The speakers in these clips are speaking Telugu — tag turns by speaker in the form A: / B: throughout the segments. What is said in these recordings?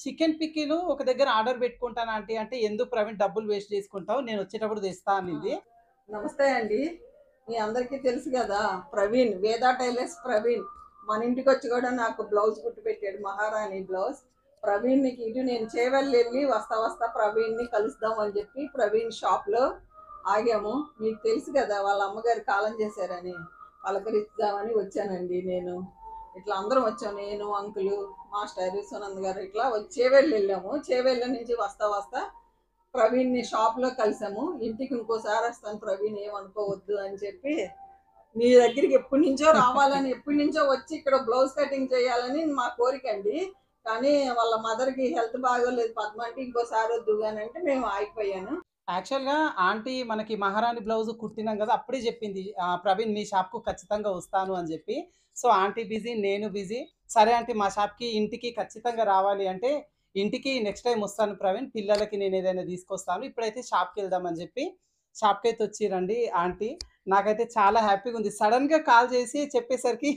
A: చికెన్ పిక్కీలు ఒక దగ్గర ఆర్డర్ పెట్టుకుంటాను ఆంటీ అంటే, ఎందుకు ప్రవీణ్ డబ్బులు వేస్ట్ చేసుకుంటావు? నేను వచ్చేటప్పుడు తెస్తా అనింది.
B: నమస్తే అండి. మీ అందరికీ తెలుసు గదా! ప్రవీణ్. వేద టైలర్స్ ప్రవీణ్. మన ఇంటికొచ్చి గూడా నాకు బ్లౌజ్ కుట్టి పెట్టాడు. మహారాణి బ్లౌజ్. ప్రవీణ్‌కి ఇటు నేను చేవెళ్ళెళ్ళి వస్తా వస్తా ప్రవీణ్‌ని కలుద్దాం అని చెప్పి ప్రవీణ్ షాప్‌లో ఆగాము. మీకు తెలుసు గదా! వాళ్ళ అమ్మగారు కాలం చేశారని. పలకరిద్దామని వచ్చానండి నేను. ఇట్లా అందరం వచ్చాం. నేను, అంకులు, మాస్టారు, సునంద్ గారు ఇట్లా చేవెళ్ళెళ్ళాము. చేవెళ్ళ నుంచి వస్తా వస్తా ప్రవీణ్‌ని షాప్‌లో కలిసాము. ఇంటికి ఇంకోసారి వస్తాను ప్రవీణ్ ఏమనుకోవద్దు అని చెప్పి, మీ దగ్గరికి ఎప్పటినుంచో రావాలని, ఎప్పటినుంచో వచ్చి ఇక్కడ బ్లౌజ్ కటింగ్ చేయాలని మా కోరికండి. కానీ వాళ్ళ మదర్‌కి హెల్త్ బాగోలేదు పద్మ అంటే, ఇంకోసారి వద్దు అని అంటే మేము ఆగిపోయాను.
A: యాక్చువల్‌గా ఆంటీ మనకి మహారాణి బ్లౌజ్ కుట్టినాం గదా! అప్పుడే చెప్పింది. ప్రవీణ్ మీ షాప్‌కు ఖచ్చితంగా వస్తాను అని జెప్పి. సో, ఆంటీ బిజీ, నేను బిజీ. సరే ఆంటీ మా షాప్‌కి ఇంటికి ఖచ్చితంగా రావాలి అంటే, ఇంటికి నెక్స్ట్ టైమ్ వస్తాను ప్రవీణ్. పిల్లలకి నేనేదైనా తీసుకొస్తాను. ఇప్పుడైతే షాప్‌కెళ్దాం అని జెప్పి, షాప్‌కైతే వచ్చిర్రండి ఆంటీ. నాకైతే చాలా హ్యాపీగుంది. సడెన్‌గా కాల్ చేసి చెప్పేసరికి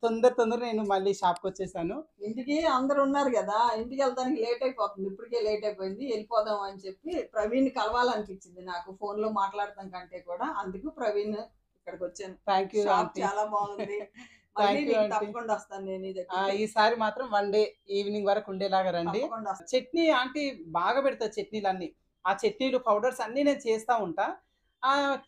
A: తొందర నేను మళ్ళీ షాప్‌కొచ్చేసాను.
B: ఇంటికి అందరూ ఉన్నారు గదా! ఇంటికెళ్తానికి లేట్ అయిపోతుంది. ఇప్పటికే లేట్ అయిపోయింది. ఎళ్ళిపోదాం అని చెప్పి ప్రవీణ్‌ని కలవాలనిపించింది నాకు ఫోన్‌లో మాట్లాడటం కంటే కూడా. అందుకు ప్రవీణ్ ఇక్కడికొచ్చాను.
A: Thank you
B: shop
A: aunty.
B: చాలా బాగుంది. మళ్ళీ
A: థాంక్ యూ
B: నీకు
A: ఆంటీ.
B: తప్పకుండా వస్తాను నేను నీ దగ్గరికి.
A: ఈసారి మాత్రం వన్ డే ఈవినింగ్ వరకు ఉండేలాగా రండి.
B: తప్పకుండా వస్తాను.
A: చట్నీ ఆంటీ బాగా పెడతది చట్నీలన్నీ. ఆ చట్నీలు, పౌడర్స్ అన్నీ నేను చేస్తా ఉంటా.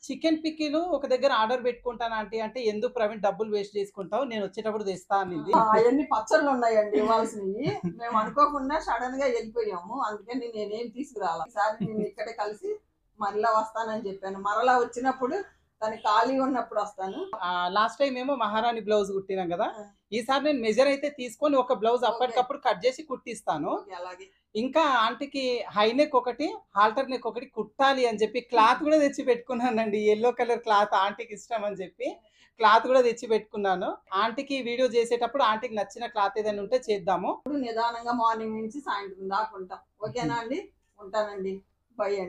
A: చికెన్ పిక్కీలు ఒక దగ్గర ఆర్డర్ పెట్టుకుంటాను ఆంటీ అంటే, ఎందుకు ప్రవీణ్ డబ్బులు వేస్ట్ చేసుకుంటావు? నేను వచ్చేటప్పుడు తెస్తా అనింది.
B: అయన్నీ పచ్చళ్ళున్నాయండి ఇవ్వాల్సినయి. మేము అనుకోకుండా సడెన్‌గా ఎళ్ళిపోయాము. అందుకని నేనేం తీసుకురాలా. ఈసారి నిన్ను ఇక్కడే కలిసి మరలా వస్తానని చెప్పాను. మరలా వచ్చినప్పుడు తను ఖాళీగా ఉన్నప్పుడు వస్తాను.
A: లాస్ట్ టైమ్ ఏమో మహారాణి బ్లౌజ్ కుట్టినాం గదా!
B: ఆ!
A: ఈసారి నేను మెజర్ అయితే తీసుకొని ఒక బ్లౌజ్
B: ఓకే.
A: అప్పటికప్పుడు కట్ చేసి కుట్టిస్తాను.
B: ఓకే. అలాగే.
A: ఇంకా ఆంటీకి హై నెక్ ఒకటి, హాల్టర్ నెక్ ఒకటి కుట్టాలి అని చెప్పి క్లాత్ కూడా తెచ్చి పెట్టుకున్నానండి. యెల్లో కలర్ క్లాత్ ఆంటీకి ఇష్టం అని చెప్పి క్లాత్ కూడా తెచ్చి పెట్టుకున్నాను. ఆంటీకి వీడియో చేసేటప్పుడు ఆంటీకి నచ్చిన క్లాత్ ఏదైనా ఉంటే చేద్దాము.
B: ఇప్పుడు నిదానంగా మార్నింగ్ నుంచి సాయంత్రం దాకా ఉంటాం. ఓకేనా అండి? ఉంటానండి. బై అండి.